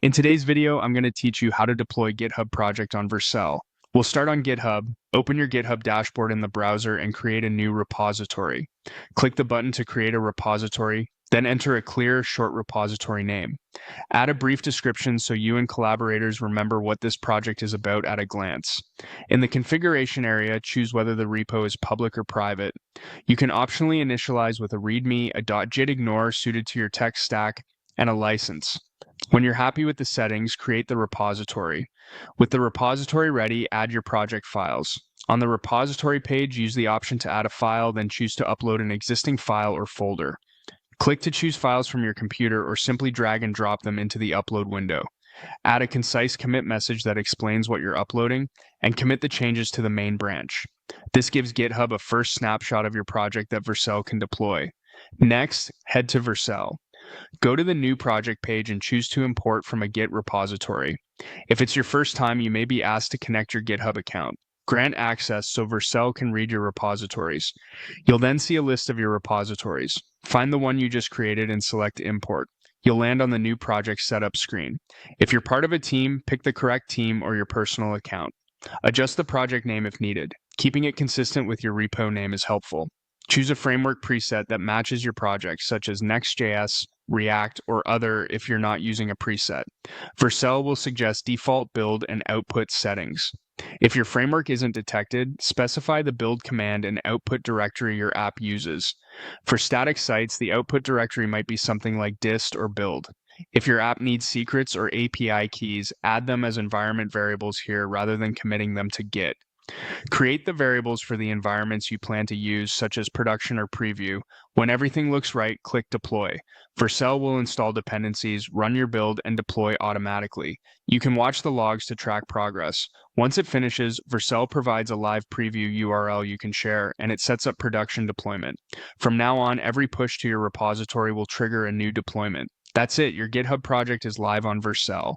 In today's video, I'm going to teach you how to deploy GitHub project on Vercel. We'll start on GitHub, open your GitHub dashboard in the browser and create a new repository. Click the button to create a repository, then enter a clear, short repository name. Add a brief description so you and collaborators remember what this project is about at a glance. In the configuration area, choose whether the repo is public or private. You can optionally initialize with a README, a .jitignore suited to your tech stack, and a license. When you're happy with the settings, create the repository. With the repository ready, add your project files. On the repository page, use the option to add a file, then choose to upload an existing file or folder. Click to choose files from your computer or simply drag and drop them into the upload window. Add a concise commit message that explains what you're uploading, and commit the changes to the main branch. This gives GitHub a first snapshot of your project that Vercel can deploy. Next, head to Vercel. Go to the new project page and choose to import from a Git repository. If it's your first time, you may be asked to connect your GitHub account. Grant access so Vercel can read your repositories. You'll then see a list of your repositories. Find the one you just created and select Import. You'll land on the new project setup screen. If you're part of a team, pick the correct team or your personal account. Adjust the project name if needed. Keeping it consistent with your repo name is helpful. Choose a framework preset that matches your project, such as Next.js, React, or other if you're not using a preset. Vercel will suggest default build and output settings. If your framework isn't detected, specify the build command and output directory your app uses. For static sites, the output directory might be something like dist or build. If your app needs secrets or API keys, add them as environment variables here rather than committing them to Git. Create the variables for the environments you plan to use, such as production or preview. When everything looks right, click Deploy. Vercel will install dependencies, run your build, and deploy automatically. You can watch the logs to track progress. Once it finishes, Vercel provides a live preview URL you can share, and it sets up production deployment. From now on, every push to your repository will trigger a new deployment. That's it, your GitHub project is live on Vercel.